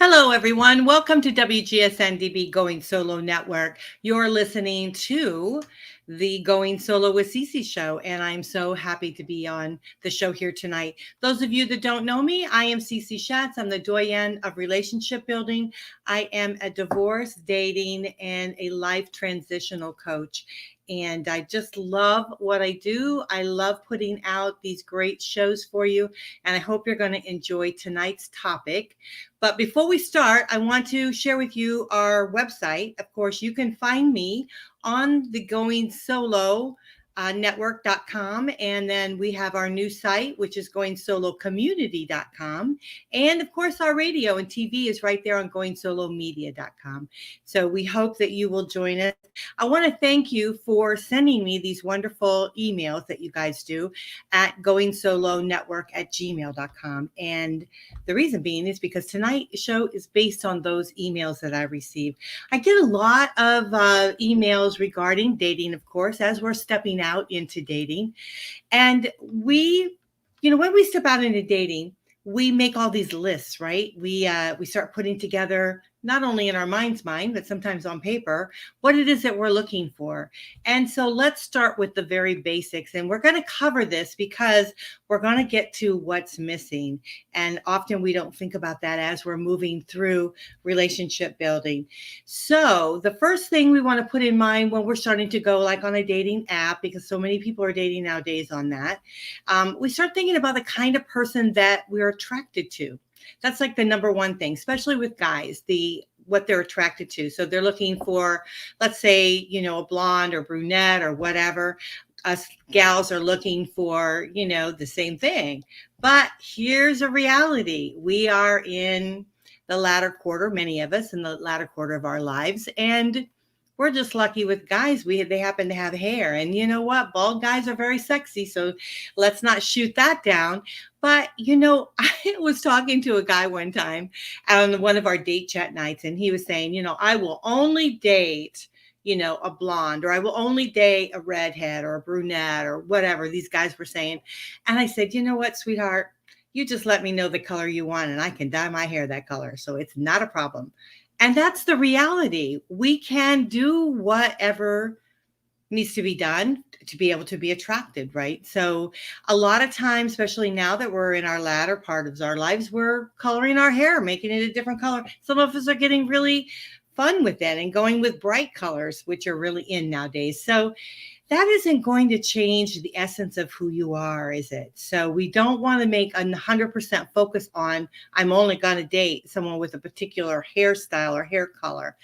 Hello, everyone. Welcome to WGSN-DB Going Solo Network. You're listening to the Going Solo with Cece show, and I'm so happy to be on the show here tonight. Those of you that don't know me, I am Cece Shatz. I'm the Doyenne of Relationship Building. I am a divorce, dating, and a life transitional coach. And I just love what I do. I love putting out these great shows for you, and I hope you're going to enjoy tonight's topic. But before we start, I want to share with you our website. Of course, you can find me on the Going Solo network.com. And then we have our new site, which is goingsolocommunity.com. And of course, our radio and TV is right there on goingsolomedia.com. So we hope that you will join us. I want to thank you for sending me these wonderful emails that you guys do at goingsolonetwork@gmail.com. And the reason being is because tonight's show is based on those emails that I received. I get a lot of emails regarding dating, of course, as we're stepping out into dating. And when we step out into dating, we make all these lists, right? We start putting together, not only in our mind's mind, but sometimes on paper, what it is that we're looking for. And so let's start with the very basics. And we're going to cover this because we're going to get to what's missing. And often we don't think about that as we're moving through relationship building. So the first thing we want to put in mind when we're starting to go like on a dating app, because so many people are dating nowadays on that, we start thinking about the kind of person that we're attracted to. That's like the number one thing, especially with guys, what they're attracted to. So they're looking for, let's say, a blonde or brunette or whatever. Us gals are looking for, the same thing. But here's a reality. We are in the latter quarter, many of us in the latter quarter of our lives. And we're just lucky with guys. They happen to have hair. And you know what? Bald guys are very sexy. So let's not shoot that down. But, I was talking to a guy one time on one of our date chat nights, and he was saying, I will only date, a blonde, or I will only date a redhead or a brunette or whatever these guys were saying. And I said, you know what, sweetheart, you just let me know the color you want and I can dye my hair that color. So it's not a problem. And that's the reality. We can do whatever needs to be done to be able to be attracted, right? So a lot of times, especially now that we're in our latter part of our lives, we're coloring our hair, making it a different color. Some of us are getting really fun with it and going with bright colors, which are really in nowadays. So that isn't going to change the essence of who you are, is it? So we don't want to make 100% focus on, I'm only going to date someone with a particular hairstyle or hair color.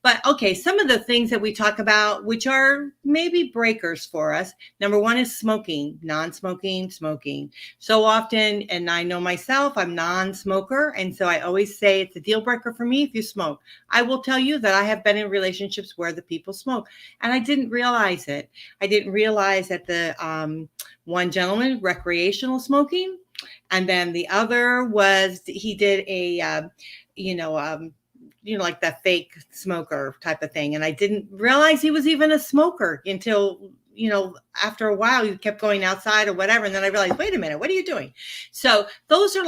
But okay, some of the things that we talk about, which are maybe breakers for us. Number one is smoking, non-smoking, smoking. So often, and I know myself, I'm non-smoker. And so I always say it's a deal breaker for me if you smoke. I will tell you that I have been in relationships where the people smoke and I didn't realize it. I didn't realize that the one gentleman, recreational smoking, and then the other was he did a, like that fake smoker type of thing. And I didn't realize he was even a smoker until, after a while you kept going outside or whatever. And then I realized, wait a minute, what are you doing? So those are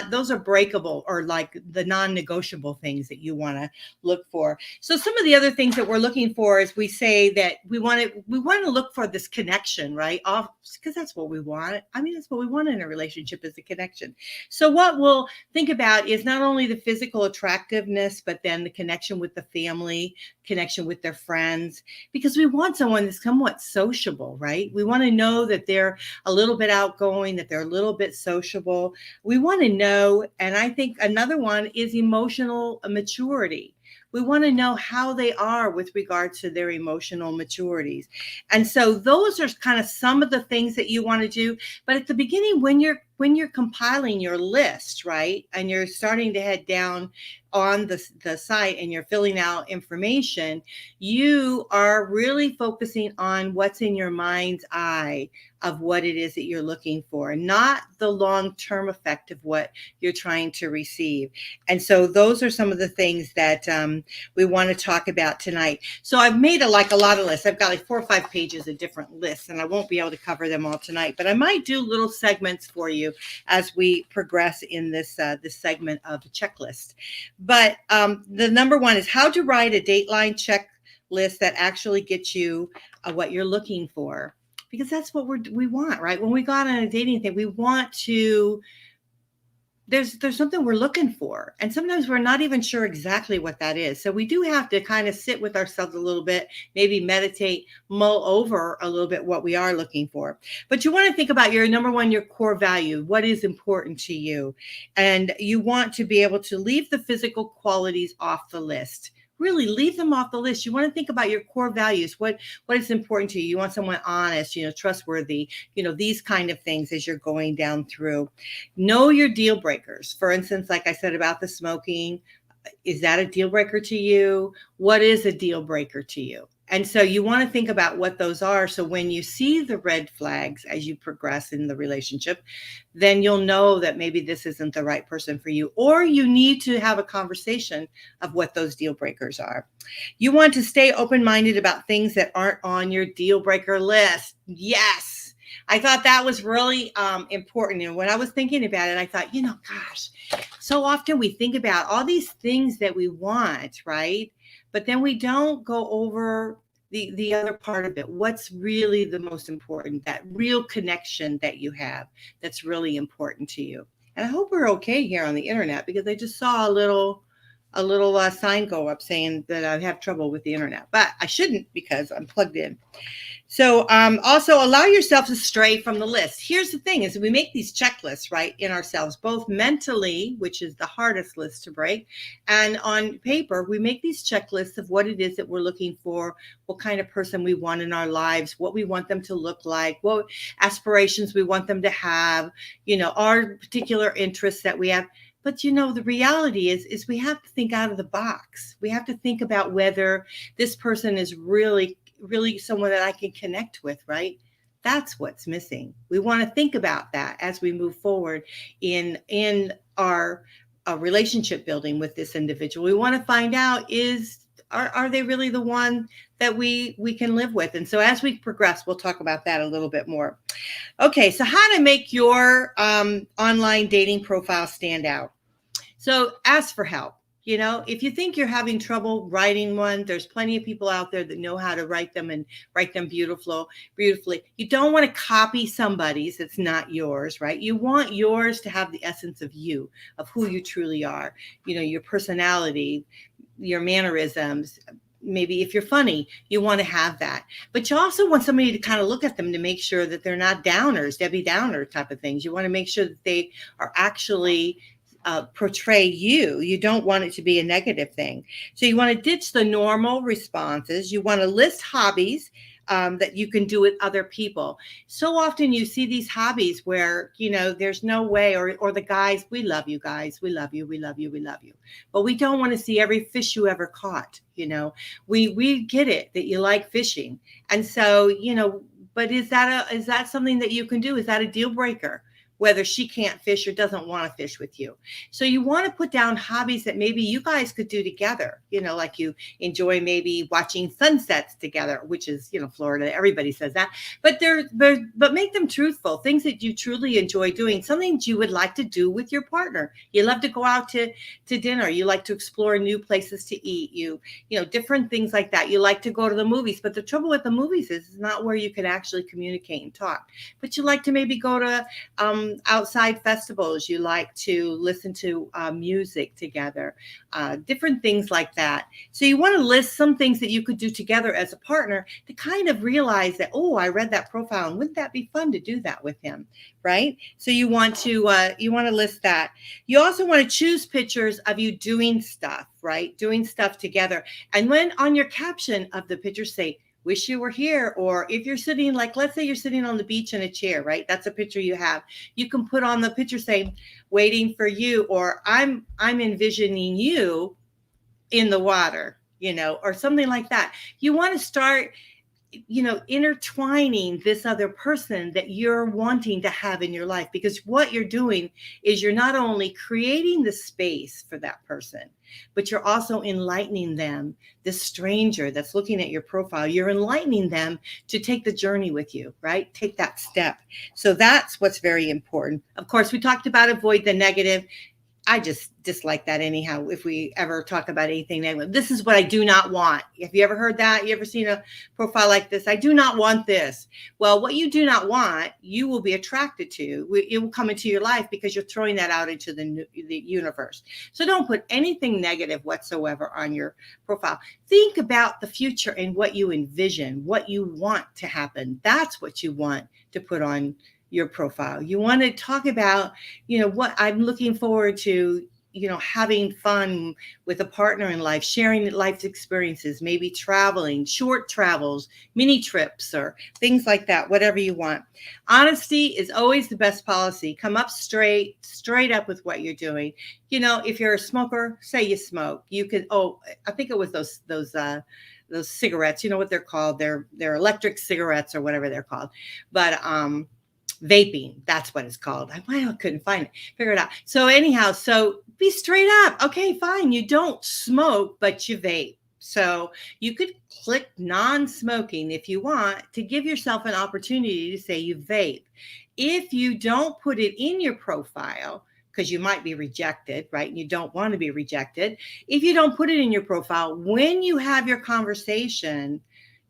those are breakable or like the non-negotiable things that you want to look for. So some of the other things that we're looking for is we say that we want to look for this connection, right? Because that's what we want. I mean, that's what we want in a relationship is a connection. So what we'll think about is not only the physical attractiveness, but then the connection with the family, connection with their friends, because we want someone that's somewhat sociable, right? We want to know that they're a little bit outgoing, that they're a little bit sociable. We want to know, and I think another one is emotional maturity. We want to know how they are with regards to their emotional maturities. And so those are kind of some of the things that you want to do. But at the beginning, when you're compiling your list, right, and you're starting to head down on the site and you're filling out information, you are really focusing on what's in your mind's eye of what it is that you're looking for, not the long-term effect of what you're trying to receive. And so those are some of the things that we want to talk about tonight. So I've made a lot of lists. I've got like 4 or 5 pages of different lists, and I won't be able to cover them all tonight, but I might do little segments for you to as we progress in this segment of the checklist. But the number one is how to write a Dateline checklist that actually gets you what you're looking for, because that's what we want, right? When we go out on a dating thing, we want to. There's something we're looking for, and sometimes we're not even sure exactly what that is. So we do have to kind of sit with ourselves a little bit, maybe meditate, mull over a little bit what we are looking for. But you want to think about your number one, your core value, what is important to you, and you want to be able to leave the physical qualities off the list. Really leave them off the list. You want to think about your core values. What is important to you? You want someone honest, trustworthy, these kind of things as you're going down through. Know your deal breakers. For instance, like I said about the smoking, is that a deal breaker to you? What is a deal breaker to you? And so you want to think about what those are. So when you see the red flags as you progress in the relationship, then you'll know that maybe this isn't the right person for you, or you need to have a conversation of what those deal breakers are. You want to stay open-minded about things that aren't on your deal breaker list. Yes. I thought that was really important. And when I was thinking about it, I thought, gosh, so often we think about all these things that we want, right? But then we don't go over the other part of it. What's really the most important, that real connection that you have that's really important to you. And I hope we're okay here on the internet, because I just saw a little sign go up saying that I have trouble with the internet, but I shouldn't, because I'm plugged in. So also allow yourself to stray from the list. Here's the thing is we make these checklists, right, in ourselves, both mentally, which is the hardest list to break, and on paper, we make these checklists of what it is that we're looking for, what kind of person we want in our lives, what we want them to look like, what aspirations we want them to have, our particular interests that we have. But, the reality is we have to think out of the box. We have to think about whether this person is really someone that I can connect with, right? That's what's missing. We want to think about that as we move forward in our relationship building with this individual. We want to find out, are they really the one that we can live with? And so as we progress, we'll talk about that a little bit more. Okay, so how to make your online dating profile stand out. So ask for help. If you think you're having trouble writing one, there's plenty of people out there that know how to write them and write them beautifully. You don't want to copy somebody's that's not yours, right? You want yours to have the essence of you, of who you truly are, your personality, your mannerisms. Maybe if you're funny, you want to have that. But you also want somebody to kind of look at them to make sure that they're not downers, Debbie Downer type of things. You want to make sure that they are actually portray you. You don't want it to be a negative thing. So you want to ditch the normal responses. You want to list hobbies that you can do with other people. So often you see these hobbies where, there's no way, or the guys, we love you guys. We love you. We love you. We love you. But we don't want to see every fish you ever caught. We get it that you like fishing. And so, but is that something that you can do? Is that a deal breaker? Whether she can't fish or doesn't want to fish with you. So you want to put down hobbies that maybe you guys could do together, like you enjoy maybe watching sunsets together, which is, Florida, everybody says that, but but make them truthful, things that you truly enjoy doing, something that you would like to do with your partner. You love to go out to dinner. You like to explore new places to eat, different things like that. You like to go to the movies, but the trouble with the movies is it's not where you can actually communicate and talk, but you like to maybe go to, outside festivals. You like to listen to music together, different things like that. So you want to list some things that you could do together as a partner to kind of realize that, oh, I read that profile, and wouldn't that be fun to do that with him, right? So you want to list that. You also want to choose pictures of you doing stuff, right? Doing stuff together. And when on your caption of the picture, say, wish you were here. Or if you're sitting, like, let's say you're sitting on the beach in a chair, right? That's a picture you have. You can put on the picture saying, waiting for you, or I'm envisioning you in the water, or something like that. You want to start intertwining this other person that you're wanting to have in your life. Because what you're doing is you're not only creating the space for that person, but you're also enlightening them, this stranger that's looking at your profile. You're enlightening them to take the journey with you, right? Take that step. So that's what's very important. Of course, we talked about avoid the negative. I just dislike that anyhow. If we ever talk about anything negative, this is what I do not want. Have you ever heard that? You ever seen a profile like this? I do not want this. Well, what you do not want, you will be attracted to. It will come into your life because you're throwing that out into the universe. So don't put anything negative whatsoever on your profile. Think about the future and what you envision, what you want to happen. That's what you want to put on your profile. You want to talk about, what I'm looking forward to, having fun with a partner in life, sharing life's experiences, maybe traveling, short travels, mini trips, or things like that, whatever you want. Honesty is always the best policy. Come up straight up with what you're doing. If you're a smoker, say you smoke. You can, I think it was those cigarettes, you know what they're called? They're electric cigarettes or whatever they're called. But, vaping, that's what it's called. I couldn't find it, figure it out. So anyhow, so be straight up. Okay, fine. You don't smoke, but you vape. So you could click non-smoking if you want to give yourself an opportunity to say you vape. If you don't put it in your profile, because you might be rejected, right? And you don't want to be rejected. If you don't put it in your profile, when you have your conversation,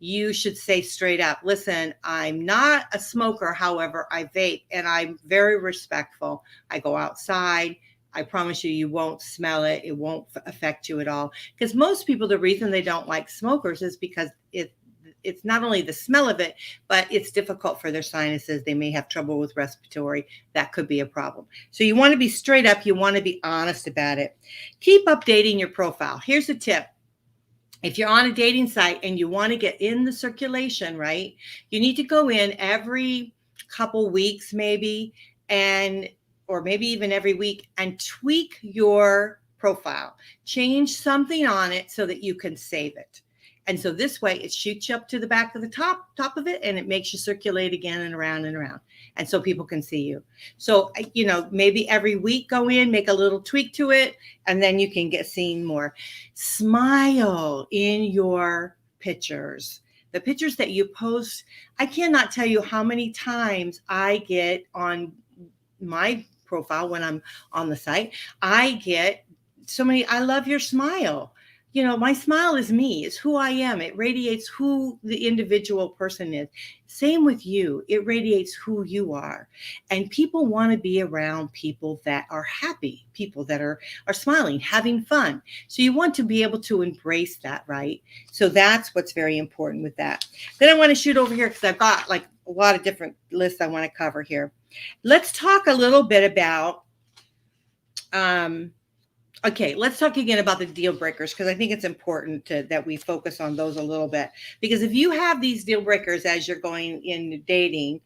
you should say straight up, listen, I'm not a smoker. However, I vape and I'm very respectful. I go outside. I promise you, you won't smell it. It won't affect you at all. Because most people, the reason they don't like smokers is because it's not only the smell of it, but it's difficult for their sinuses. They may have trouble with respiratory. That could be a problem. So you want to be straight up. You want to be honest about it. Keep updating your profile. Here's a tip. If you're on a dating site and you want to get in the circulation, right, you need to go in every couple weeks maybe, or maybe even every week, and tweak your profile. Change something on it so that you can save it. And so this way it shoots you up to the back of the top of it, and it makes you circulate again and around and around. And so people can see you. So, maybe every week go in, make a little tweak to it, and then you can get seen more. Smile in your pictures. The pictures that you post, I cannot tell you how many times I get on my profile when I'm on the site. I get so many, I love your smile. My smile is me. It's who I am. It radiates who the individual person is. Same with you. It radiates who you are. And people want to be around people that are happy, people that are smiling, having fun. So you want to be able to embrace that, right? So that's what's very important with that. Then I want to shoot over here because I've got like a lot of different lists I want to cover here. Let's talk a little bit about okay, let's talk again about the deal breakers, because I think it's important that we focus on those a little bit. Because if you have these deal breakers as you're going in dating,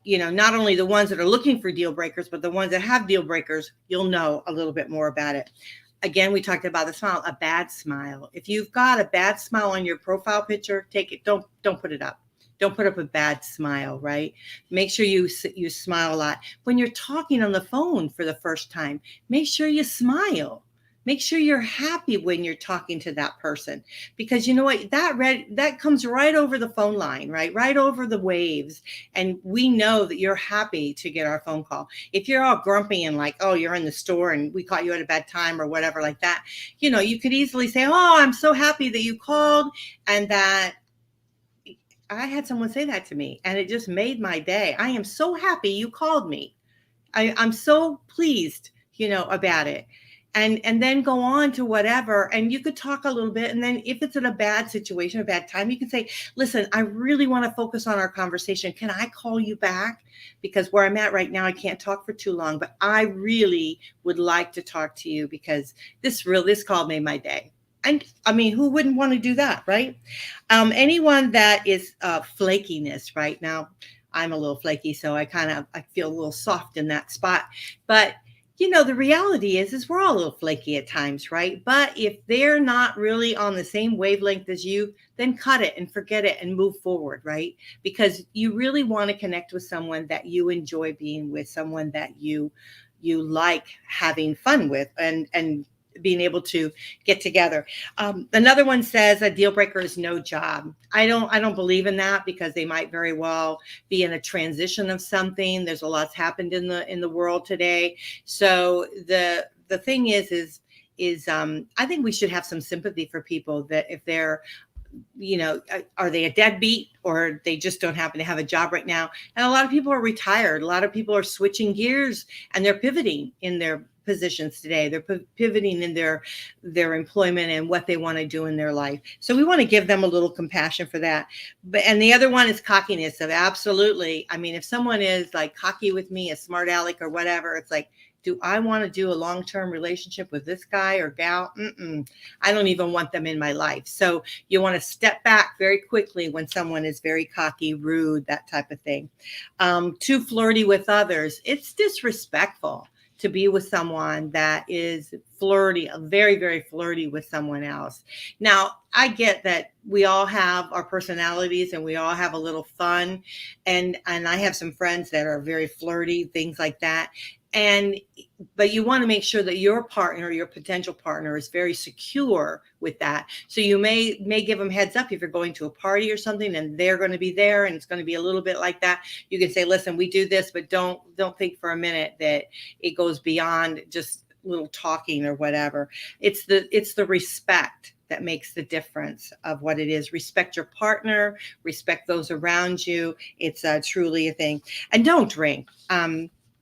not only the ones that are looking for deal breakers, but the ones that have deal breakers, you'll know a little bit more about it. Again, we talked about the smile, a bad smile. If you've got a bad smile on your profile picture, take it. Don't put it up. Don't put up a bad smile, right? Make sure you smile a lot. When you're talking on the phone for the first time, make sure you smile. Make sure you're happy when you're talking to that person, because you know what, that comes right over the phone line, right over the waves. And we know that you're happy to get our phone call. If you're all grumpy and like, oh, you're in the store and we caught you at a bad time or whatever like that, you could easily say, oh, I'm so happy that you called. And that I had someone say that to me and it just made my day. I am so happy you called me. I'm so pleased, about it. And then go on to whatever. And you could talk a little bit. And then if it's in a bad situation, a bad time, you can say, listen, I really want to focus on our conversation. Can I call you back? Because where I'm at right now, I can't talk for too long, but I really would like to talk to you because this call made my day. And I mean, who wouldn't want to do that, right? Anyone that is flakiness right now, I'm a little flaky, so I feel a little soft in that spot. But The reality is we're all a little flaky at times, right? But if they're not really on the same wavelength as you, then cut it and forget it and move forward, right? Because you really want to connect with someone that you enjoy being with, someone that you like having fun with, and being able to get together. Another one says a deal breaker is no job. I don't believe in that, because they might very well be in a transition of something. There's a lot's happened in the world today. So the thing is I think we should have some sympathy for people that if they're, are they a deadbeat, or they just don't happen to have a job right now? And a lot of people are retired. A lot of people are switching gears, and they're pivoting in their positions today. They're pivoting in their employment and what they want to do in their life. So we want to give them a little compassion for that. And the other one is cockiness. Of absolutely. I mean, if someone is like cocky with me, a smart aleck or whatever, it's like, do I want to do a long-term relationship with this guy or gal? I don't even want them in my life. So you want to step back very quickly when someone is very cocky, rude, that type of thing. Too flirty with others. It's disrespectful to be with someone that is flirty, very, very flirty with someone else. Now, I get that we all have our personalities and we all have a little fun. And I have some friends that are very flirty, things like that. But you want to make sure that your partner, your potential partner, is very secure with that. So you may give them heads up if you're going to a party or something and they're going to be there and it's going to be a little bit like that. You can say, listen, we do this, but don't think for a minute that it goes beyond just little talking or whatever. It's the respect that makes the difference of what it is. Respect your partner, respect those around you. It's truly a thing. And don't drink.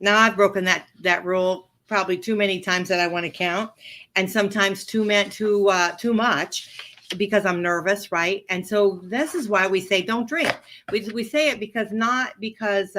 Now I've broken that rule probably too many times that I want to count, and sometimes too much, because I'm nervous, right? And so this is why we say don't drink. We say it not because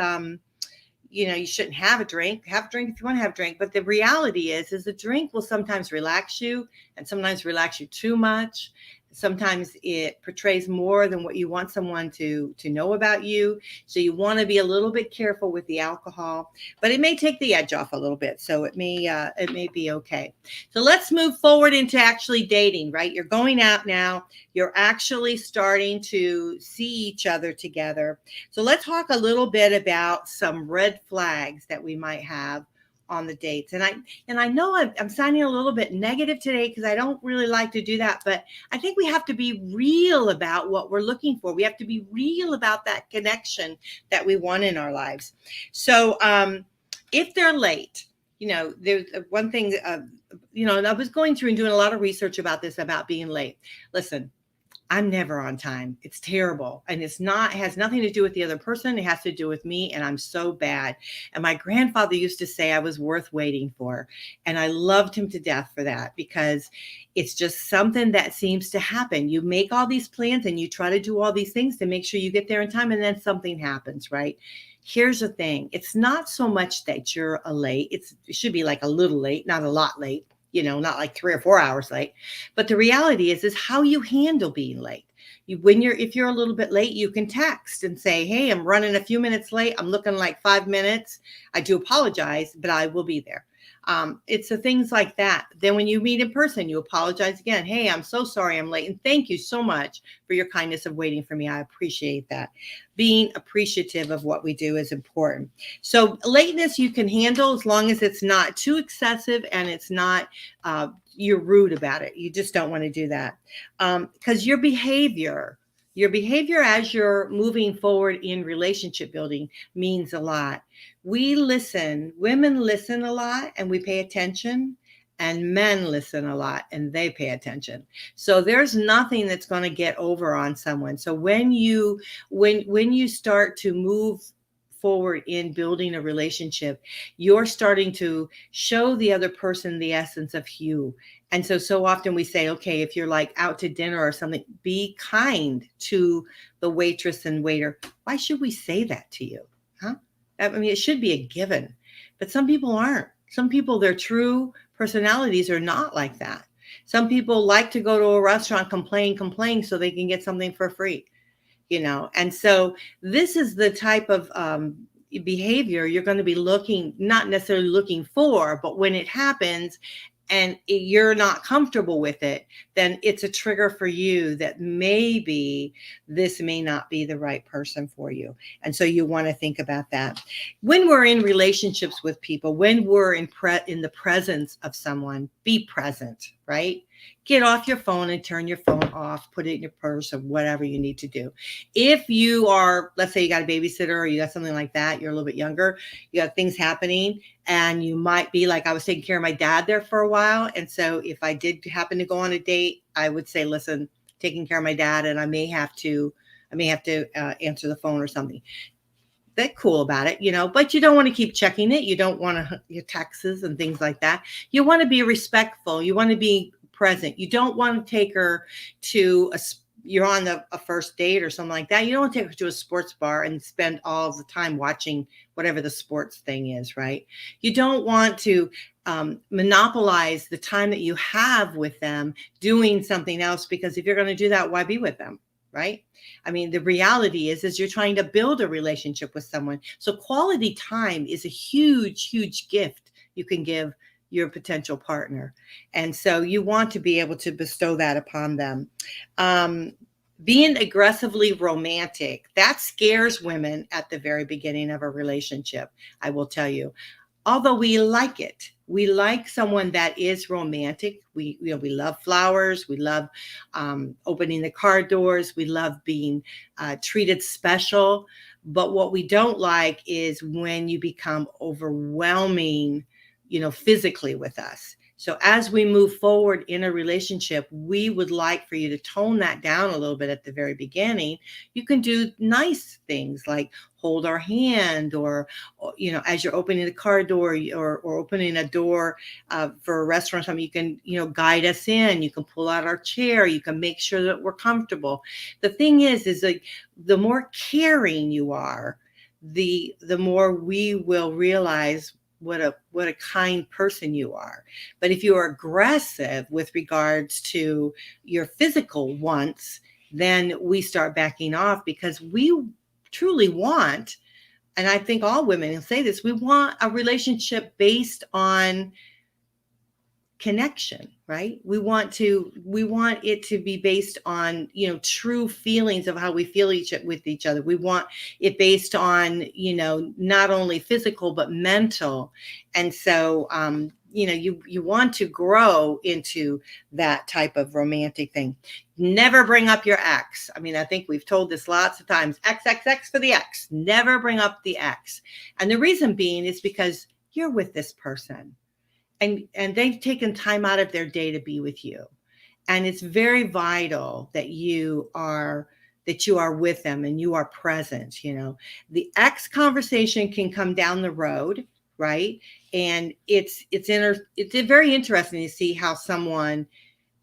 you shouldn't have a drink. Have a drink if you want to have a drink, but the reality is the drink will sometimes relax you, and sometimes relax you too much. Sometimes it portrays more than what you want someone to know about you. So you want to be a little bit careful with the alcohol, but it may take the edge off a little bit. So it may be okay. So let's move forward into actually dating, right? You're going out now. You're actually starting to see each other together. So let's talk a little bit about some red flags that we might have on the dates. And I know I'm sounding a little bit negative today because I don't really like to do that, but I think we have to be real about what we're looking for. We have to be real about that connection that we want in our lives. So if they're late, there's one thing, and I was going through and doing a lot of research about this, about being late. Listen, I'm never on time. It's terrible. And it has nothing to do with the other person. It has to do with me. And I'm so bad. And my grandfather used to say I was worth waiting for. And I loved him to death for that, because it's just something that seems to happen. You make all these plans and you try to do all these things to make sure you get there in time. And then something happens, right? Here's the thing. It's not so much that you're late. It should be like a little late, not a lot late. Not like 3 or 4 hours late. But the reality is how you handle being late. If you're a little bit late, you can text and say, hey, I'm running a few minutes late. I'm looking like 5 minutes. I do apologize, but I will be there. It's the things like that. Then when you meet in person, you apologize again. Hey, I'm so sorry I'm late. And thank you so much for your kindness of waiting for me. I appreciate that. Being appreciative of what we do is important. So lateness you can handle as long as it's not too excessive and it's not, you're rude about it. You just don't want to do that. Because your behavior as you're moving forward in relationship building means a lot. Women listen a lot and we pay attention, and men listen a lot and they pay attention. So there's nothing that's going to get over on someone. So when you start to move forward in building a relationship, you're starting to show the other person the essence of you. And so often we say, okay, if you're like out to dinner or something, be kind to the waitress and waiter. Why should we say that to you? Huh? I mean, it should be a given, but some people aren't. Some people, their true personalities are not like that. Some people like to go to a restaurant, complain so they can get something for free, And so this is the type of, behavior you're going to be not necessarily looking for, but when it happens and you're not comfortable with it, then it's a trigger for you that maybe this may not be the right person for you. And so you want to think about that. When we're in relationships with people, when we're in the presence of someone, be present, right? Get off your phone and turn your phone off, put it in your purse or whatever you need to do. If you are, let's say you got a babysitter or you got something like that, you're a little bit younger, you got things happening, and you might be like, I was taking care of my dad there for a while. And so if I did happen to go on a date, I would say, listen, taking care of my dad, and I may have to answer the phone or something. That's cool about it, but you don't want to keep checking it. You don't want to your texts and things like that. You want to be respectful. You want to be present. You don't want to take her to you're on a first date or something like that. You don't want to take her to a sports bar and spend all the time watching whatever the sports thing is, right? You don't want to monopolize the time that you have with them doing something else, because if you're going to do that, why be with them? Right? I mean, the reality is you're trying to build a relationship with someone. So quality time is a huge, huge gift you can give your potential partner. And so you want to be able to bestow that upon them. Being aggressively romantic, that scares women at the very beginning of a relationship, I will tell you. Although we like it. We like someone that is romantic. We love flowers. We love opening the car doors. We love being treated special. But what we don't like is when you become overwhelming, physically with us. So as we move forward in a relationship, we would like for you to tone that down a little bit at the very beginning. You can do nice things like hold our hand, or as you're opening the car door or opening a door for a restaurant or something, you can, guide us in. You can pull out our chair. You can make sure that we're comfortable. The thing is like the more caring you are, the more we will realize what a kind person you are. But if you are aggressive with regards to your physical wants, then we start backing off, because we truly want, and I think all women will say this, we want a relationship based on connection, right? We want it to be based on, true feelings of how we feel with each other. We want it based on, not only physical, but mental. And so, you want to grow into that type of romantic thing. Never bring up your ex. I mean, I think we've told this lots of times, XXX for the ex. Never bring up the ex. And the reason being is because you're with this person. And they've taken time out of their day to be with you. And it's very vital that you are with them and you are present. The ex conversation can come down the road, right? And it's very interesting to see how someone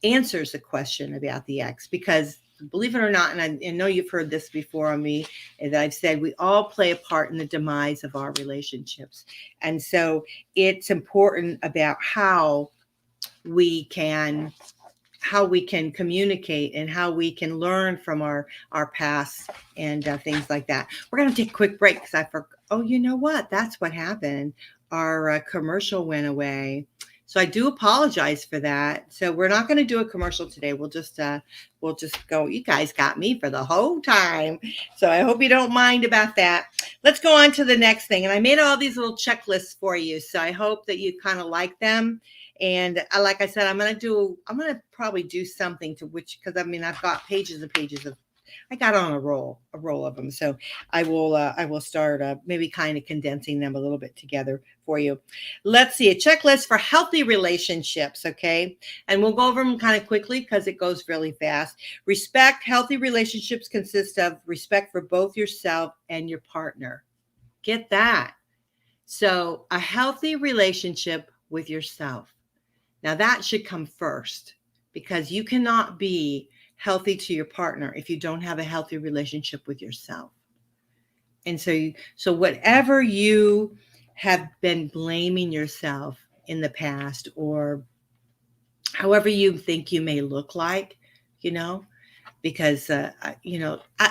answers a question about the ex, because believe it or not, and I know you've heard this before on me, as I've said, we all play a part in the demise of our relationships. And so it's important about how we can communicate and how we can learn from our past and things like that. We're going to take a quick break because I forgot. Oh, you know what? That's what happened. Our commercial went away. So I do apologize for that. So we're not going to do a commercial today. We'll just go. You guys got me for the whole time. So I hope you don't mind about that. Let's go on to the next thing. And I made all these little checklists for you. So I hope that you kind of like them. And like I said, I'm going to probably do something because I've got pages and pages of, I got on a roll of them. So I will start maybe kind of condensing them a little bit together for you. Let's see, a checklist for healthy relationships. Okay. And we'll go over them kind of quickly because it goes really fast. Respect. Healthy relationships consist of respect for both yourself and your partner. Get that. So a healthy relationship with yourself. Now that should come first, because you cannot be healthy to your partner if you don't have a healthy relationship with yourself. And so whatever you have been blaming yourself in the past, or however you think you may look like, because I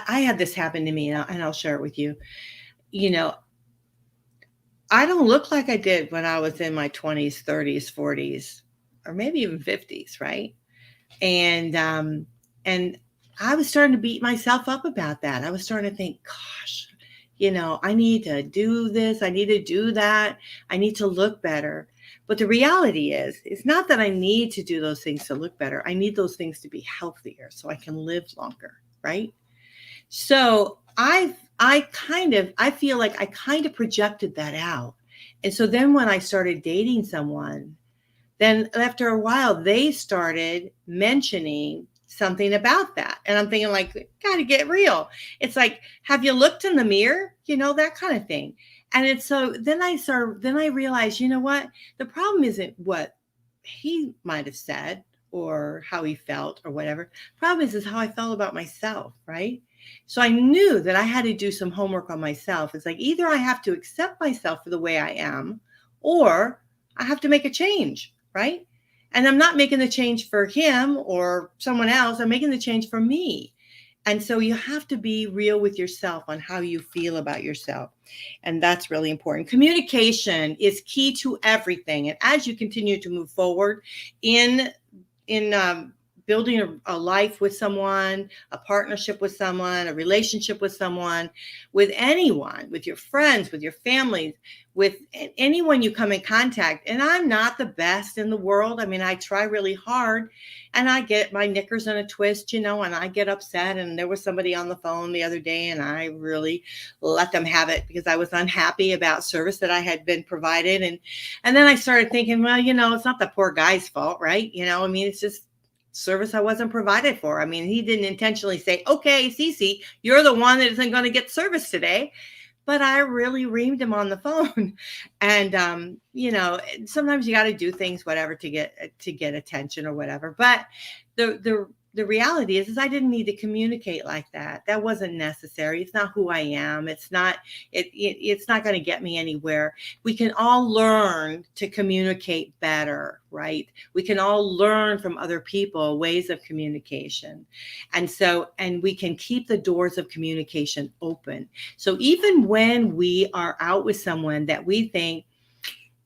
had this happen to me, and I'll share it with you. I don't look like I did when I was in my 20s, 30s, 40s, or maybe even 50s, right? And I was starting to beat myself up about that. I was starting to think, gosh, I need to do this, I need to do that, I need to look better. But the reality is, it's not that I need to do those things to look better. I need those things to be healthier so I can live longer, right? So I feel like I kind of projected that out. And so then when I started dating someone, then after a while, they started mentioning something about that. And I'm thinking, like, gotta get real. It's like, have you looked in the mirror? That kind of thing. And it's so then I realized, you know what? The problem isn't what he might have said or how he felt or whatever. The problem is how I felt about myself, right? So I knew that I had to do some homework on myself. It's like either I have to accept myself for the way I am, or I have to make a change, right? And I'm not making the change for him or someone else. I'm making the change for me. And so you have to be real with yourself on how you feel about yourself. And that's really important. Communication is key to everything. And as you continue to move forward in building a life with someone, a partnership with someone, a relationship with someone, with anyone, with your friends, with your families, with anyone you come in contact. And I'm not the best in the world. I mean, I try really hard and I get my knickers in a twist, and I get upset. And there was somebody on the phone the other day and I really let them have it because I was unhappy about service that I had been provided. And then I started thinking, well, it's not the poor guy's fault, right? I mean, it's just service I wasn't provided for. I mean, he didn't intentionally say, okay, Cece, you're the one that isn't going to get service today. But I really reamed him on the phone. And, sometimes you got to do things, whatever, to get attention or whatever. But the reality is I didn't need to communicate like that. That wasn't necessary. It's not who I am. It's not going to get me anywhere. We can all learn to communicate better, right? We can all learn from other people ways of communication. And we can keep the doors of communication open. So even when we are out with someone that we think,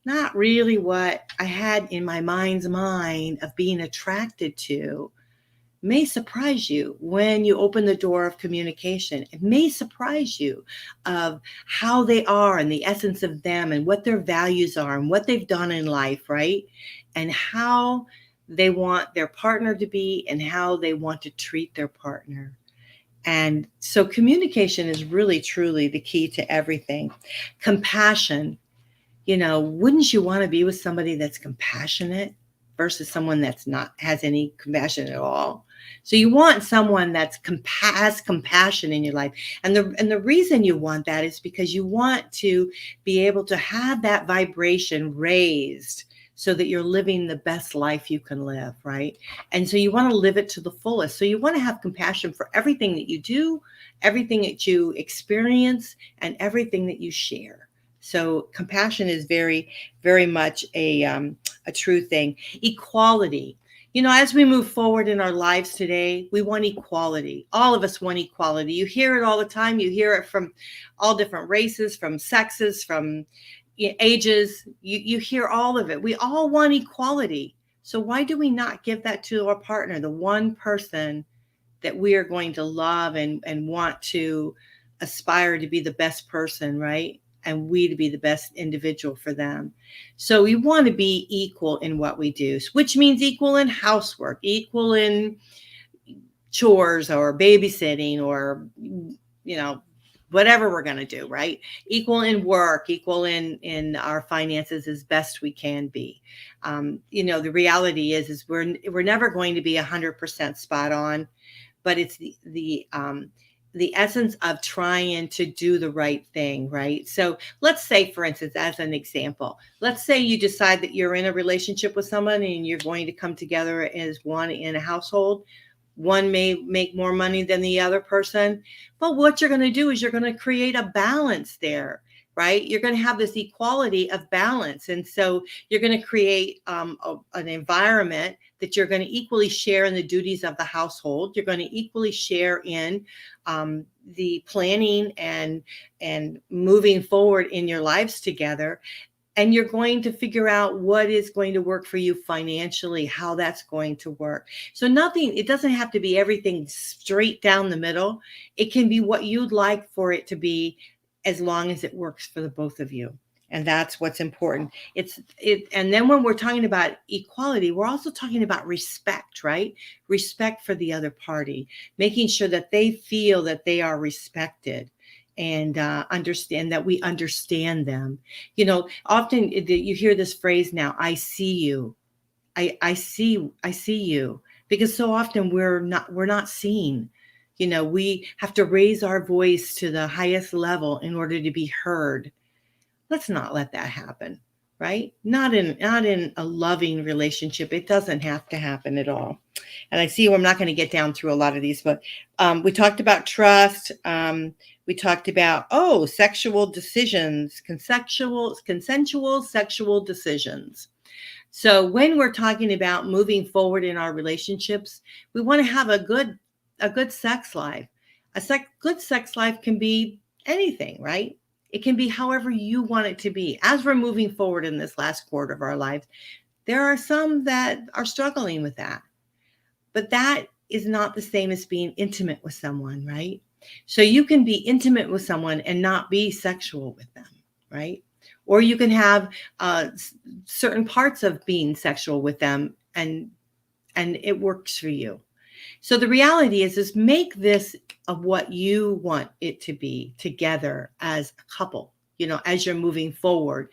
not really what I had in my mind's mind of being attracted to, may surprise you when you open the door of communication. It may surprise you of how they are and the essence of them and what their values are and what they've done in life, right? And how they want their partner to be and how they want to treat their partner. And so communication is really, truly the key to everything. Compassion. Wouldn't you want to be with somebody that's compassionate versus someone that's not has any compassion at all? So you want someone that's has compassion in your life. And the reason you want that is because you want to be able to have that vibration raised so that you're living the best life you can live, right? And so you want to live it to the fullest. So you want to have compassion for everything that you do, everything that you experience, and everything that you share. So compassion is very, very much a true thing. Equality. As we move forward in our lives today, we want equality. All of us want equality. You hear it all the time. You hear it from all different races, from sexes, from ages. You hear all of it. We all want equality. So why do we not give that to our partner, the one person that we are going to love and want to aspire to be the best person, right? And we to be the best individual for them. So we want to be equal in what we do, which means equal in housework, equal in chores or babysitting or, whatever we're going to do, right? Equal in work, equal in our finances as best we can be. The reality is we're never going to be 100% spot on, but it's the essence of trying to do the right thing, right? So let's say, for instance, as an example, let's say you decide that you're in a relationship with someone and you're going to come together as one in a household. One may make more money than the other person, but what you're going to do is you're going to create a balance there. right? You're going to have this equality of balance. And so you're going to create an environment that you're going to equally share in the duties of the household. You're going to equally share in the planning and moving forward in your lives together. And you're going to figure out what is going to work for you financially, how that's going to work. So it doesn't have to be everything straight down the middle. It can be what you'd like for it to be, as long as it works for the both of you. And that's what's important. And then when we're talking about equality, we're also talking about respect, right? Respect for the other party, making sure that they feel that they are respected, and understand that we understand them. Often you hear this phrase now, I see you. I see you, because so often we're not seen. We have to raise our voice to the highest level in order to be heard. Let's not let that happen, right? Not in a loving relationship. It doesn't have to happen at all. And I see I'm not going to get down through a lot of these, but we talked about trust. We talked about, sexual decisions, consensual sexual decisions. So when we're talking about moving forward in our relationships, we want to have a good sex life. Good sex life can be anything, right? It can be however you want it to be. As we're moving forward in this last quarter of our lives, there are some that are struggling with that. But that is not the same as being intimate with someone, right? So you can be intimate with someone and not be sexual with them, right? Or you can have certain parts of being sexual with them, and it works for you. So the reality is make this of what you want it to be together as a couple. As you're moving forward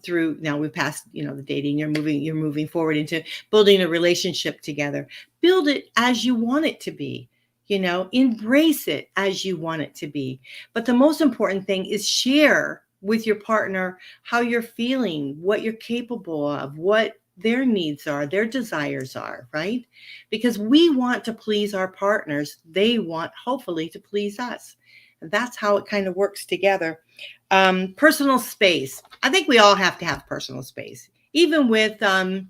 through, now we've passed, the dating, you're moving forward into building a relationship together. Build it as you want it to be, embrace it as you want it to be. But the most important thing is share with your partner how you're feeling, what you're capable of, what their needs are, their desires are, right? Because we want to please our partners. They want, hopefully, to please us. And that's how it kind of works together. Personal space. I think we all have to have personal space, even with us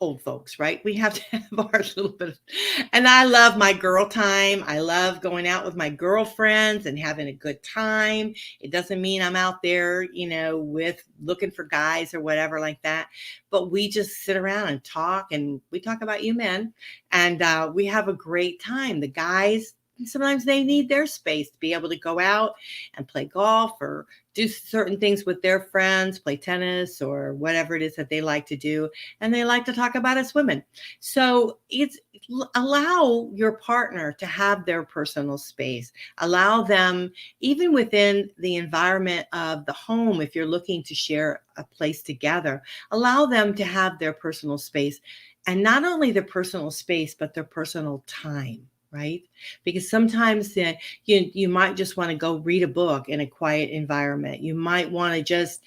old folks, right? We have to have our little bit of, and I love my girl time. I love going out with my girlfriends and having a good time. It doesn't mean I'm out there, with looking for guys or whatever like that, but we just sit around and talk, and we talk about you men, and we have a great time. The guys, sometimes they need their space to be able to go out and play golf or do certain things with their friends, play tennis or whatever it is that they like to do. And they like to talk about us women. So allow your partner to have their personal space. Allow them, even within the environment of the home, if you're looking to share a place together, allow them to have their personal space. And not only their personal space, but their personal time. Right? Because sometimes you might just want to go read a book in a quiet environment. You might want to just,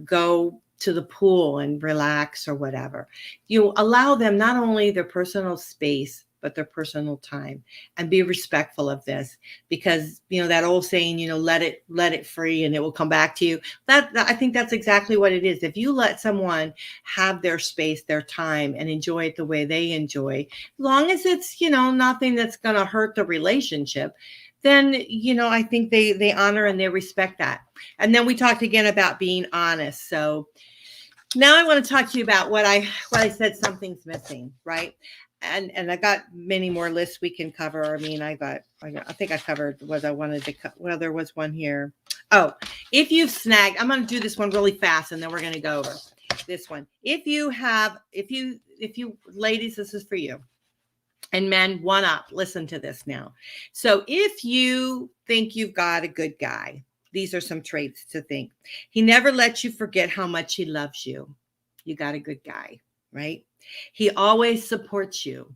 go to the pool and relax or whatever. You allow them not only their personal space, but their personal time, and be respectful of this, because, that old saying, let it free and it will come back to you. That I think that's exactly what it is. If you let someone have their space, their time, and enjoy it the way they enjoy, as long as it's, nothing that's going to hurt the relationship, then, I think they honor and they respect that. And then we talked again about being honest. So now I want to talk to you about what I said, something's missing, right? And I got many more lists we can cover. I mean, I think I covered what I wanted to well, there was one here. Oh, if you've snagged, I'm going to do this one really fast, and then we're going to go over this one. If you ladies, this is for you. And men, one up, listen to this now. So if you think you've got a good guy, these are some traits to think. He never lets you forget how much he loves you. You got a good guy, right? He always supports you.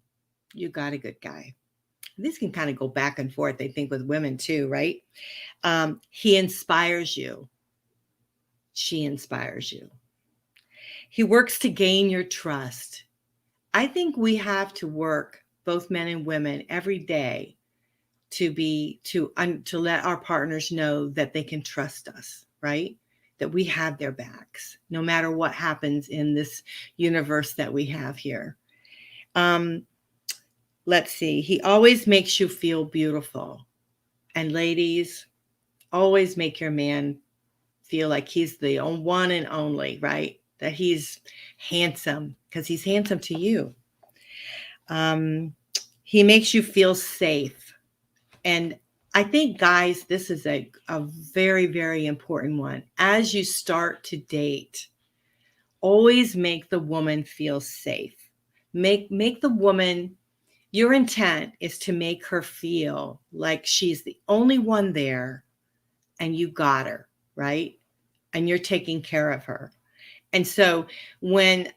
You got a good guy. This can kind of go back and forth, I think, with women too, right? He inspires you. She inspires you. He works to gain your trust. I think we have to work, both men and women, every day to let our partners know that they can trust us, right? That we have their backs, no matter what happens in this universe that we have here. Let's see. He always makes you feel beautiful. And ladies, always make your man feel like he's the one and only, right? That he's handsome, because he's handsome to you. He makes you feel safe. And I think, guys, this is a very, very important one. As you start to date, always make the woman feel safe. Make the woman, your intent is to make her feel like she's the only one there and you got her, right? And you're taking care of her. And so when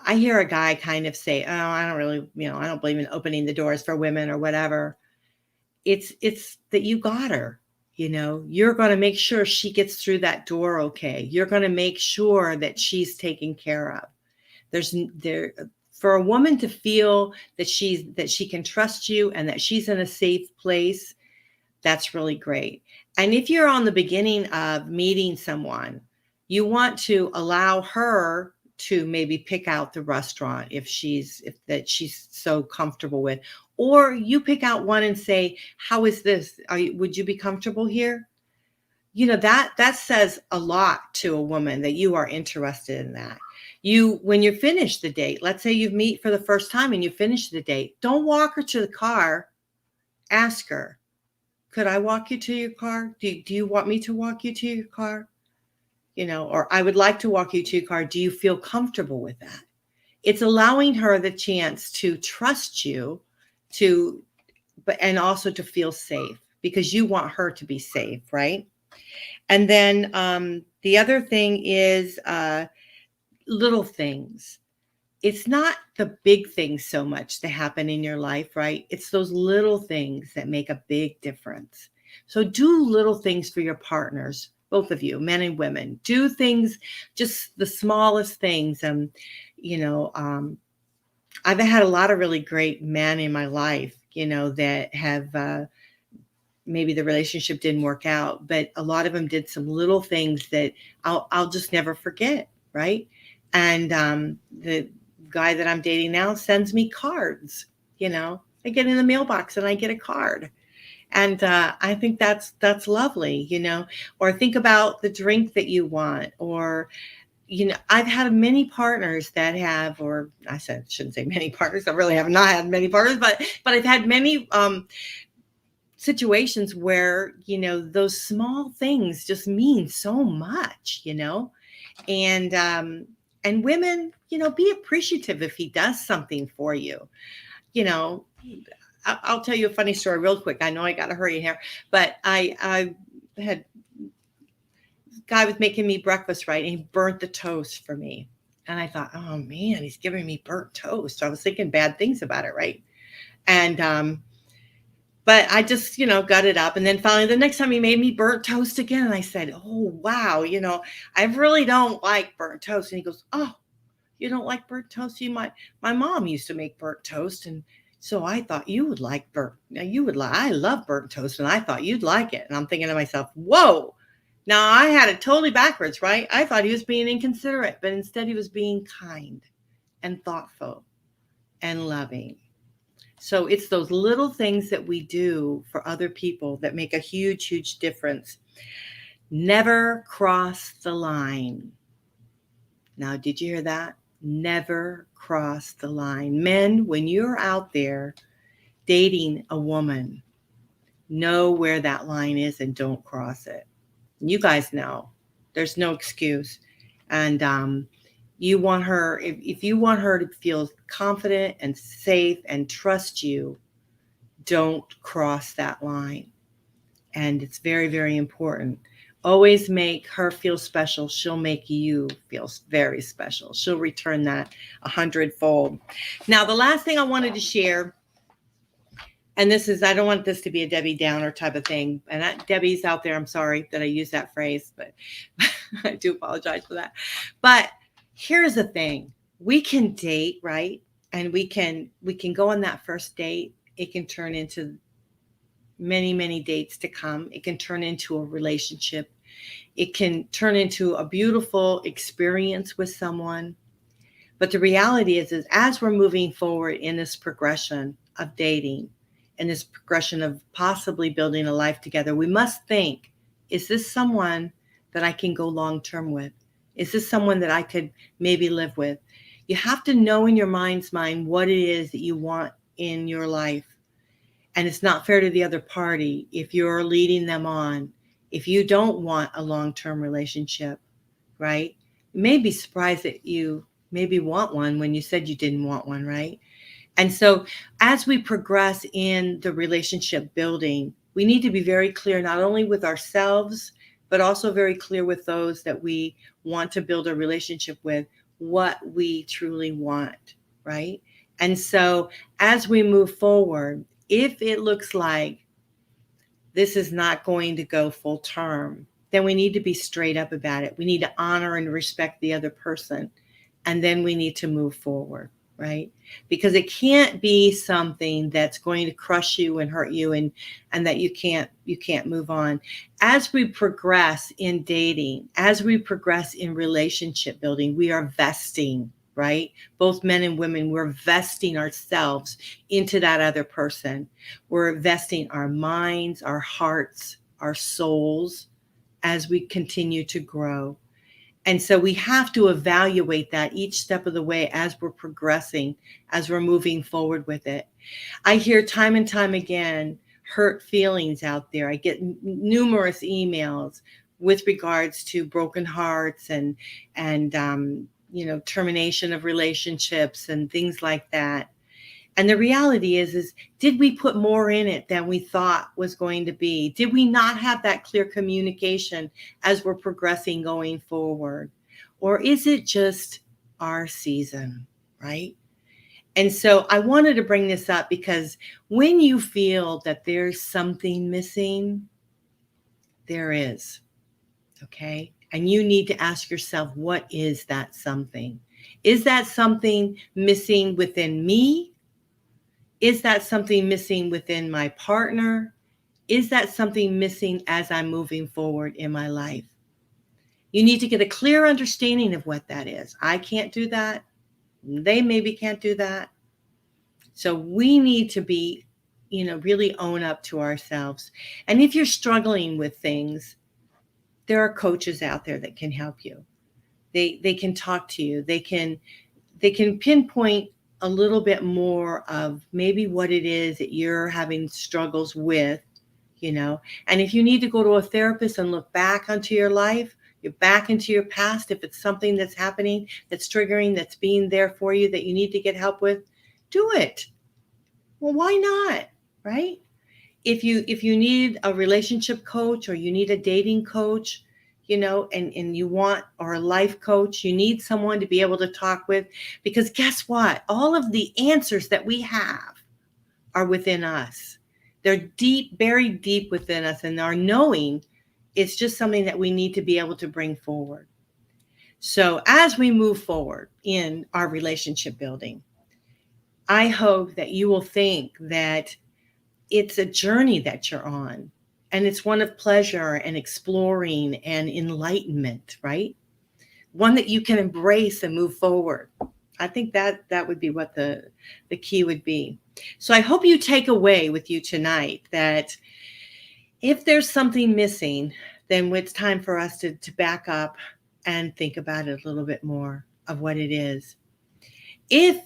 I hear a guy kind of say, oh, I don't really, I don't believe in opening the doors for women or whatever, it's that you got her. You're going to make sure she gets through that door okay. You're going to make sure that she's taken care of. For a woman to feel that she can trust you and that she's in a safe place, that's really great. And if you're on the beginning of meeting someone, you want to allow her to maybe pick out the restaurant if she's so comfortable with, or you pick out one and say, how is this? Would you be comfortable here? That says a lot to a woman that you are interested in that. When you finish the date, let's say you meet for the first time and you finish the date, don't walk her to the car. Ask her, could I walk you to your car? Do you want me to walk you to your car? Or I would like to walk you to your car. Do you feel comfortable with that? It's allowing her the chance to trust you, and also to feel safe, because you want her to be safe, right? And then the other thing is little things. It's not the big things so much that happen in your life, right? It's those little things that make a big difference. So do little things for your partners, both of you, men and women. Do things, just the smallest things. I've had a lot of really great men in my life, that have maybe the relationship didn't work out, but a lot of them did some little things that I'll just never forget, right? And the guy that I'm dating now sends me cards. I get in the mailbox and I get a card. And I think that's lovely, or think about the drink that you want, or, I've had many partners that have, or shouldn't say many partners. I really have not had many partners, but I've had many situations where, those small things just mean so much, and women, be appreciative if he does something for you. I'll tell you a funny story real quick. I know I got to hurry here, but I had this guy was making me breakfast, right? And he burnt the toast for me. And I thought, oh man, he's giving me burnt toast. So I was thinking bad things about it, right? And but I just, got it up. And then finally, the next time he made me burnt toast again, and I said, oh, wow, I really don't like burnt toast. And he goes, oh, you don't like burnt toast? My mom used to make burnt toast. And so I thought you would like I love burnt toast. And I thought you'd like it. And I'm thinking to myself, whoa, now I had it totally backwards, right? I thought he was being inconsiderate, but instead he was being kind and thoughtful and loving. So it's those little things that we do for other people that make a huge, huge difference. Never cross the line. Now, did you hear that? Never cross the line. Men, when you're out there dating a woman, know where that line is and don't cross it. You guys know there's no excuse. And you want her, if you want her to feel confident and safe and trust you, don't cross that line. And it's very, very important. Always make her feel special. She'll make you feel very special. She'll return that 100-fold. Now, the last thing I wanted to share, and this is, I don't want this to be a Debbie Downer type of thing. And Debbie's out there, I'm sorry that I use that phrase, but I do apologize for that. But here's the thing. We can date, right? And we can go on that first date. It can turn into many, many dates to come. It can turn into a relationship. It can turn into a beautiful experience with someone. But the reality is as we're moving forward in this progression of dating and this progression of possibly building a life together, we must think, is this someone that I can go long term with? Is this someone that I could maybe live with? You have to know in your mind's mind what it is that you want in your life. And it's not fair to the other party if you're leading them on, if you don't want a long-term relationship, right? You may be surprised that you maybe want one when you said you didn't want one, right? And so as we progress in the relationship building, we need to be very clear, not only with ourselves, but also very clear with those that we want to build a relationship with, what we truly want, right? And so as we move forward, if it looks like this is not going to go full term, then we need to be straight up about it. We need to honor and respect the other person. And then we need to move forward, right? Because it can't be something that's going to crush you and hurt you and that you can't move on. As we progress in dating, as we progress in relationship building, we are vesting, right? Both men and women, we're vesting ourselves into that other person. We're investing our minds, our hearts, our souls as we continue to grow. And so we have to evaluate that each step of the way as we're progressing, as we're moving forward with it. I hear time and time again hurt feelings out there. I get numerous emails with regards to broken hearts and termination of relationships and things like that. And the reality is did we put more in it than we thought was going to be? Did we not have that clear communication as we're progressing going forward? Or is it just our season, right? And so I wanted to bring this up because when you feel that there's something missing, there is, okay? And you need to ask yourself, what is that something? Is that something missing within me? Is that something missing within my partner? Is that something missing as I'm moving forward in my life? You need to get a clear understanding of what that is. I can't do that. They maybe can't do that. So we need to be, really own up to ourselves. And if you're struggling with things, there are coaches out there that can help you. They can talk to you. They can pinpoint a little bit more of maybe what it is that you're having struggles with, and if you need to go to a therapist and look back onto your life, you're back into your past, if it's something that's happening, that's triggering, that's being there for you, that you need to get help with, do it. Well, why not, right? If you need a relationship coach or you need a dating coach, and you want, or a life coach, you need someone to be able to talk with, because guess what? All of the answers that we have are within us. They're deep, buried deep within us, and our knowing is just something that we need to be able to bring forward. So as we move forward in our relationship building, I hope that you will think that it's a journey that you're on. And it's one of pleasure and exploring and enlightenment, right? One that you can embrace and move forward. I think that would be what the key would be. So I hope you take away with you tonight that if there's something missing, then it's time for us to back up and think about it a little bit more of what it is. If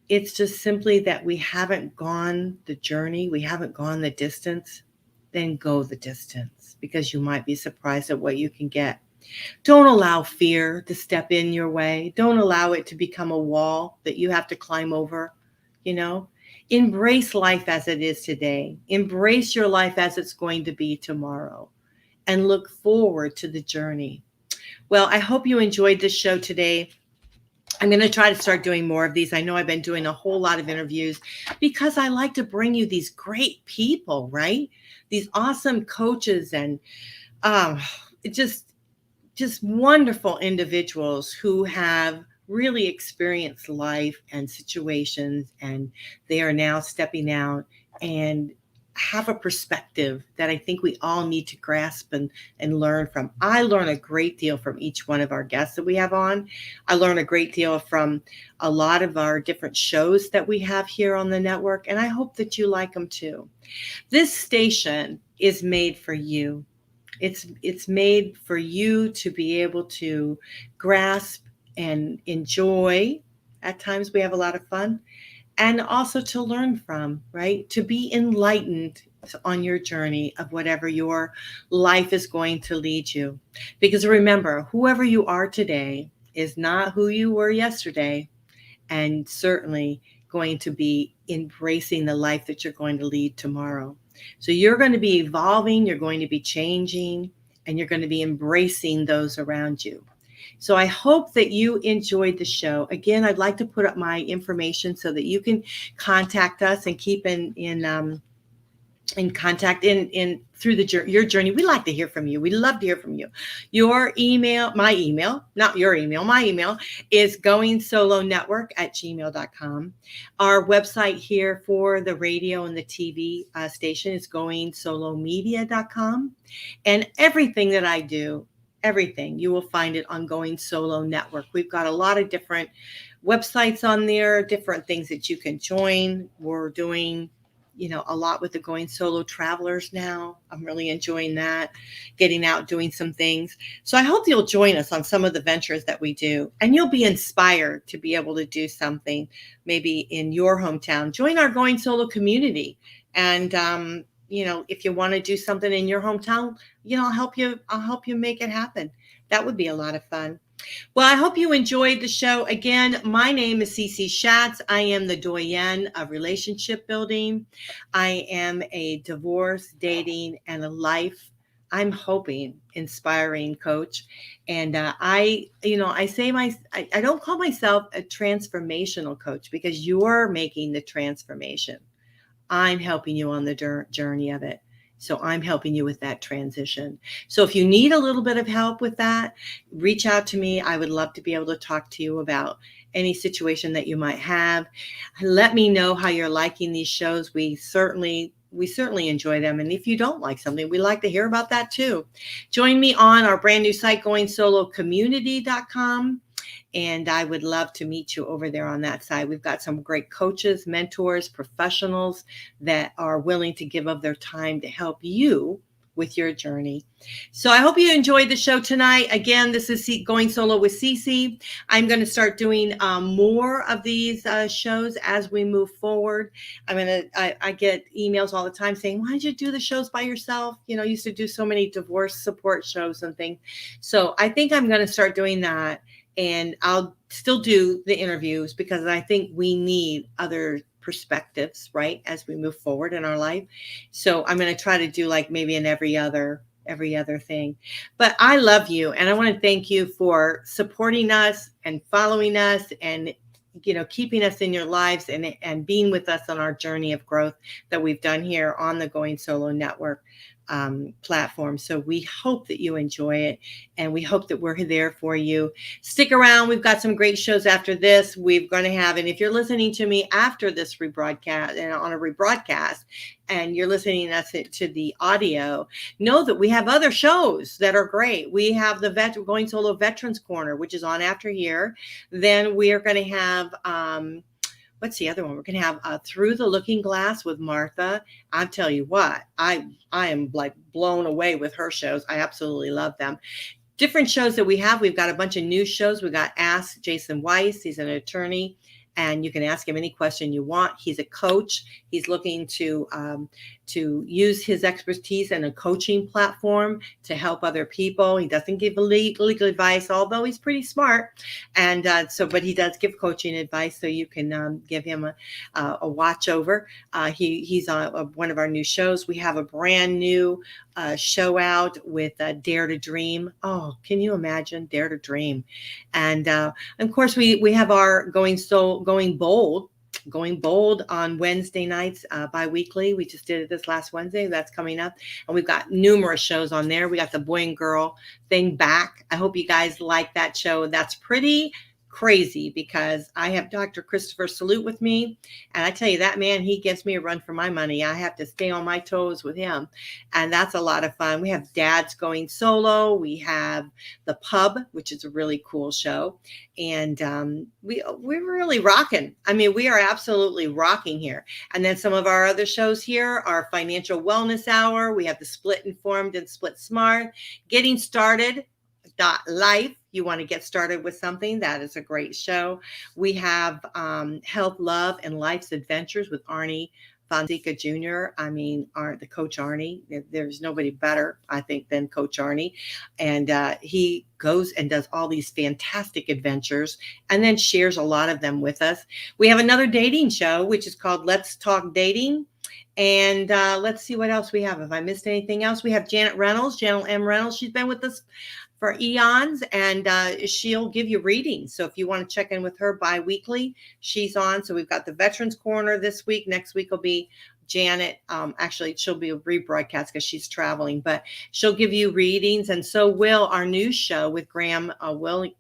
it's just simply that we haven't gone the journey, we haven't gone the distance, then go the distance, because you might be surprised at what you can get. Don't allow fear to step in your way. Don't allow it to become a wall that you have to climb over. Embrace life as it is today. Embrace your life as it's going to be tomorrow, and look forward to the journey. Well, I hope you enjoyed this show today. I'm going to try to start doing more of these. I know I've been doing a whole lot of interviews because I like to bring you these great people, right? These awesome coaches and just wonderful individuals who have really experienced life and situations, and they are now stepping out and have a perspective that I think we all need to grasp and learn from. I learn a great deal from each one of our guests that we have on. I learn a great deal from a lot of our different shows that we have here on the network, and I hope that you like them too. This station is made for you. It's made for you to be able to grasp and enjoy. At times we have a lot of fun, and also to learn from, right? To be enlightened on your journey of whatever your life is going to lead you. Because remember, whoever you are today is not who you were yesterday, and certainly going to be embracing the life that you're going to lead tomorrow. So you're going to be evolving, you're going to be changing, and you're going to be embracing those around you. So I hope that you enjoyed the show. Again, I'd like to put up my information so that you can contact us and keep in contact in through your journey. We like to hear from you. We love to hear from you. Your email, my email, not your email, my email is goingsolonetwork@gmail.com. Our website here for the radio and the TV station is goingsolomedia.com. And everything that I do, everything, you will find it on Going Solo Network. We've got a lot of different websites on there, different things that you can join. We're doing a lot with the Going Solo Travelers now. I'm really enjoying that, getting out, doing some things. So I hope you'll join us on some of the ventures that we do, and you'll be inspired to be able to do something maybe in your hometown. Join our Going Solo community. And, if you want to do something in your hometown, I'll help you make it happen. That would be a lot of fun. Well, I hope you enjoyed the show. Again, my name is Cece Shatz. I am the Doyenne of Relationship Building. I am a divorce, dating, and a life, I'm hoping, inspiring coach. And I don't call myself a transformational coach because you're making the transformation. I'm helping you on the journey of it. So I'm helping you with that transition. So if you need a little bit of help with that, reach out to me. I would love to be able to talk to you about any situation that you might have. Let me know how you're liking these shows. We certainly enjoy them. And if you don't like something, we like to hear about that too. Join me on our brand new site, goingsolocommunity.com. And I would love to meet you over there on that side. We've got some great coaches, mentors, professionals that are willing to give of their time to help you with your journey. So I hope you enjoyed the show tonight. Again, this is Going Solo with Cece. I'm going to start doing more of these shows as we move forward. I get emails all the time saying, why did you do the shows by yourself? I used to do so many divorce support shows and things. So I think I'm going to start doing that. And I'll still do the interviews because I think we need other perspectives, right, as we move forward in our life. So I'm going to try to do like maybe in every other thing. But I love you, and I want to thank you for supporting us and following us and keeping us in your lives and being with us on our journey of growth that we've done here on the Going Solo Network platform. So we hope that you enjoy it, and we hope that we're there for you. Stick around. We've got some great shows after this. We're going to have, and if you're listening to me after this rebroadcast and on a rebroadcast, and you're listening to the audio, know that we have other shows that are great. We have the Going Solo Veterans Corner, which is on after here. Then we are going to have what's the other one? We're going to have Through the Looking Glass with Martha. I'll tell you what, I am like blown away with her shows. I absolutely love them. Different shows that we have. We've got a bunch of new shows. We've got Ask Jason Weiss. He's an attorney, and you can ask him any question you want. He's a coach. He's looking to use his expertise in a coaching platform to help other people. He doesn't give legal advice, although he's pretty smart. And but he does give coaching advice, so you can give him a watch over. He's on one of our new shows. We have a brand new show out with Dare to Dream. Oh, can you imagine? Dare to Dream. And of course, we have our Going Bold on Wednesday nights bi-weekly. We just did it this last Wednesday. That's coming up. And we've got numerous shows on there. We got the Boy and Girl thing back. I hope you guys like that show. That's pretty crazy because I have Dr. Christopher Salute with me. And I tell you, that man, he gives me a run for my money. I have to stay on my toes with him. And that's a lot of fun. We have Dads Going Solo. We have The Pub, which is a really cool show. And we're really rocking. I mean, we are absolutely rocking here. And then some of our other shows here are Financial Wellness Hour. We have the Split Informed and Split Smart. Getting Started Life. You want to get started with something, that is a great show. We have Health, Love, and Life's Adventures with Arnie Fonseca Jr. I mean, the Coach Arnie. There's nobody better, I think, than Coach Arnie. And he goes and does all these fantastic adventures and then shares a lot of them with us. We have another dating show, which is called Let's Talk Dating. And let's see what else we have. If I missed anything else, we have Janet M. Reynolds. She's been with us for eons, and she'll give you readings. So if you want to check in with her bi-weekly, she's on. So we've got the Veterans Corner this week. Next week will be Janet. Actually, she'll be a rebroadcast because she's traveling, but she'll give you readings. And so will our news show with Graham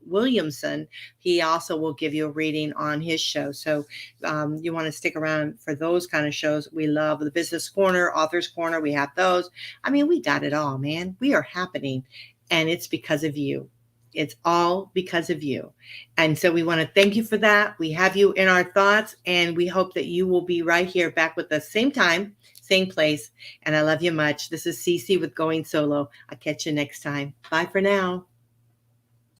Williamson. He also will give you a reading on his show. So you want to stick around for those kind of shows. We love the Business Corner, Authors Corner. We have those. I mean, we got it all, man. We are happening. And it's because of you. It's all because of you. And so we want to thank you for that. We have you in our thoughts, and we hope that you will be right here back with us same time, same place. And I love you much. This is Cece with Going Solo. I'll catch you next time. Bye for now.